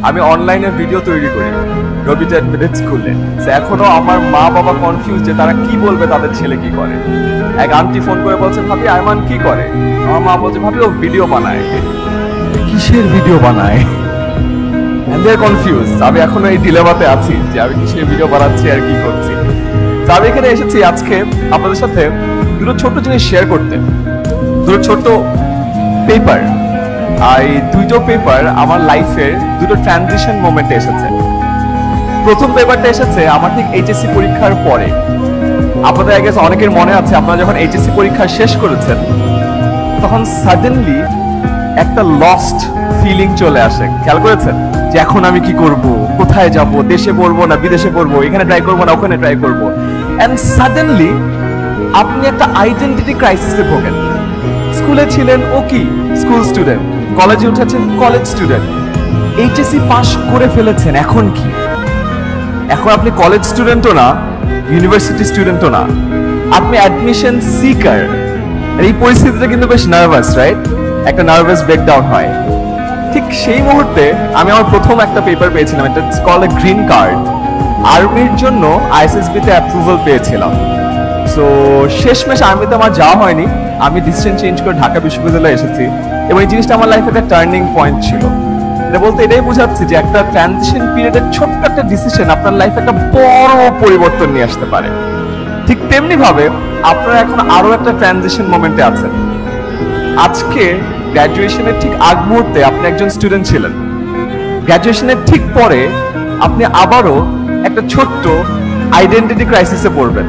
আমি অনলাইনে ভিডিও তৈরি করি রবি টেট মিনিট স্কুলে। এখনো আমার মা বাবা কনফিউজ যে তারা কি বলবে তাদের ছেলে কি করে। এক আন্টি ফোন করে বলছে, ভাবি আয়মান কি করে? আমার মা বলছে, ভাবি ও ভিডিও বানায়। কিসের ভিডিও বানায়? কনফিউজ। আমি এখনো এই ডিলেমাতে আছি যে আমি কিসের ভিডিও বানাচ্ছি আর কি করছি। আমি এখানে এসেছি আজকে আপনাদের সাথে দুটো ছোট্ট জিনিস শেয়ার করতে। দুটো ছোট্ট পেপার। আর এই দুটো পেপার আমার লাইফের দুটো ট্রানজিশন মোমেন্টে এসেছে। প্রথম পেপারটা এসেছে আমার ঠিক এইচএসসি পরীক্ষার পরে। আপনাদের আই গেস অনেকের মনে আছে, আপনারা যখন এইচএসসি পরীক্ষা শেষ করেছেন তখন সাডেনলি একটা লস্ট ফিলিং চলে আসে। খেয়াল করেছেন যে এখন আমি কি করব, কোথায় যাব, দেশে পড়বো না বিদেশে পড়বো, এখানে ট্রাই করবো না ওখানে ট্রাই করবো। এন্ড সাডেনলি আপনি একটা আইডেন্টিটি ক্রাইসিসে ভোগেন। স্কুলে ছিলেন ও কি স্কুল স্টুডেন্ট, কলেজে উঠেছেন কলেজ স্টুডেন্ট, এইচএসসি পাস করে ফেলেছেন, এখন কি? এখন আপনি কলেজ স্টুডেন্টও না, ইউনিভার্সিটি স্টুডেন্টও না, আপনি অ্যাডমিশন সিকার। এই পরিস্থিতিটা কিন্তু বেশ নার্ভাস, রাইট? একটা নার্ভাস ব্রেকডাউন হয়। ঠিক সেই মুহূর্তে আমি আমার প্রথম একটা পেপার পেয়েছিলাম, এটা কল এ গ্রিন কার্ড। আর্মির জন্য আইএসএসবি তে অ্যাপ্রুভাল পেয়েছিলাম। সো শেষমেশ আর্মিতে আমার যাওয়া হয়নি, আমি ডিসিশন চেঞ্জ করে ঢাকা বিশ্ববিদ্যালয়ে এসেছি এবং এই জিনিসটা আমার লাইফে একটা টার্নিং পয়েন্ট ছিল। এটা বলতে এটাই বোঝাচ্ছি যে একটা ট্রানজিশন পিরিয়ডের ছোট্ট একটা ডিসিশন আপনার লাইফে একটা বড় পরিবর্তন নিয়ে আসতে পারে। ঠিক তেমনি ভাবে আপনারা এখন আরো একটা ট্রানজিশন মোমেন্টে আছেন। আজকে গ্র্যাজুয়েশনের ঠিক আগ মুহূর্তে আপনি একজন স্টুডেন্ট ছিলেন, গ্র্যাজুয়েশনের ঠিক পরে আপনি আবারও একটা ছোট্ট আইডেন্টিটি ক্রাইসিসে পড়বেন।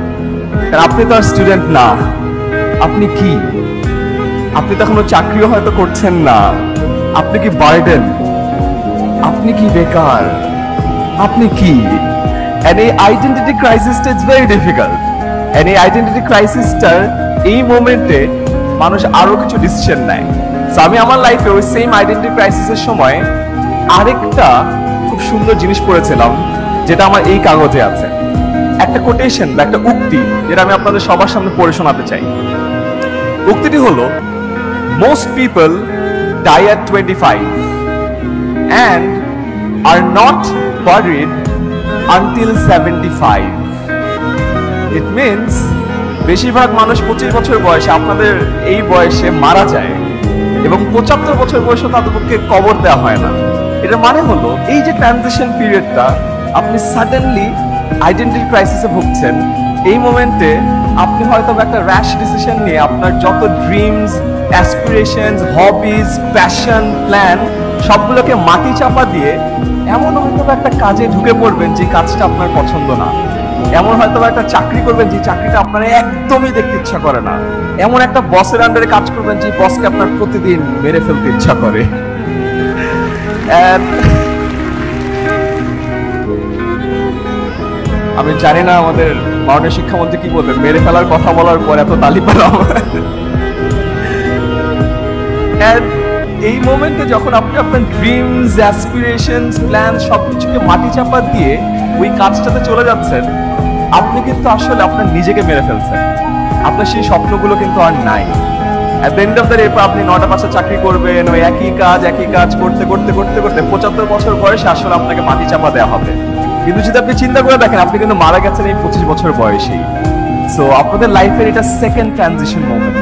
কারণ আপনি তো আর স্টুডেন্ট না, আপনি কি? আপনি তো এখনো চাকরিও হয়তো করছেন না, আপনি কি বার্ডেন, আপনি কি বেকার, আপনি কি? এন্ড এই আইডেন্টিটি ক্রাইসিসটা ইজ ভেরি ডিফিকাল্ট। এন্ড এই আইডেন্টিটি ক্রাইসিসটার এই মোমেন্টে মানুষ আরো কিছু ডিসিশন নেয়। সো আমি আমার লাইফে ওই সেম আইডেন্টিটি ক্রাইসিসের সময় আরেকটা খুব সুন্দর জিনিস পড়েছিলাম, যেটা আমার এই কাগজে আছে। একটা কোটেশন বা একটা উক্তি, যেটা আমি আপনাদের সবার সামনে পড়ে শোনাতে চাই। উক্তিটি হলো, most people die at 25 and are not buried until 75. It means বেশিরভাগ মানুষ 25 বছর বয়সে, আপনাদের এই বয়সে মারা যায় এবং 75 বছর বয়সে তাদেরকে কবর দেওয়া হয় না। এটা মানে হলো এই যে ট্রানজিশন পিরিয়ডটা, আপনি সাডেনলি আইডেন্টিটি ক্রাইসিসে ভুগছেন। এই মোমেন্টে আপনি হয়তো একটা র্যাশ ডিসিশন নিয়ে আপনার যত dreams, aspirations, hobbies, passion, plan সবগুলোকে মাটি চাপা দিয়ে এমন হয়তো একটা কাজে ঢুকে পড়বেন যে কাজটা আপনার পছন্দ না। এমন হয়তো একটা চাকরি করবেন যে চাকরিটা আপনার একদমই দেখতে ইচ্ছা করে না। এমন একটা বসের আন্ডারে কাজ করবেন যে বসকে আপনার প্রতিদিন মেরে ফেলতে ইচ্ছা করে। আমি জানি না আমাদের মাননীয় শিক্ষামন্ত্রী কি বলবেন মেরে ফেলার কথা বলার পর এত তালি পেলাম। এই মোমেন্টে যখন আপনি আপনার ড্রিমস, অ্যাসপিরেশনস, প্ল্যান সবকিছুকে মাটি চাপা দিয়ে ওই কাজটাতে চলে যাচ্ছেন, আপনি কিন্তু আসলে আপনার নিজেকে মেরে ফেলছেন। আপনার সেই স্বপ্নগুলো কিন্তু আর নাই। At the end of the day আপনি 9টা 5টা চাকরি করবেন, ওই একই কাজ করতে করতে করতে করতে 75 বছর বয়সে আসলে আপনাকে মাটি চাপা দেওয়া হবে। কিন্তু যদি আপনি চিন্তা করে দেখেন, আপনি কিন্তু মারা গেছেন এই 25 বছর বয়সেই। সো আপনাদের লাইফের এটা সেকেন্ড ট্রানজিশন মোমেন্ট।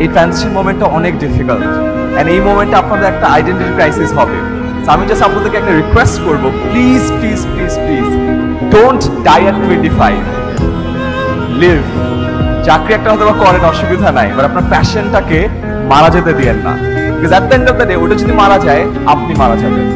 এই ট্রানজিশন মোমেন্টটা অনেক ডিফিকাল্ট এন্ড এই মোমেন্টে আপনাদের একটা আইডেন্টিটি ক্রাইসিস হবে। আমি জাস্ট আপনাদেরকে একটা রিকোয়েস্ট করব, please please please please don't die at 25। Live. চাকরি একটা হয়তো করেন, অসুবিধা নাই, বাট আপনার প্যাশনটাকে মারা যেতে দিয়েন না। Because at the end of the day ওটা যদি মারা যায়, আপনি মারা যাবেন।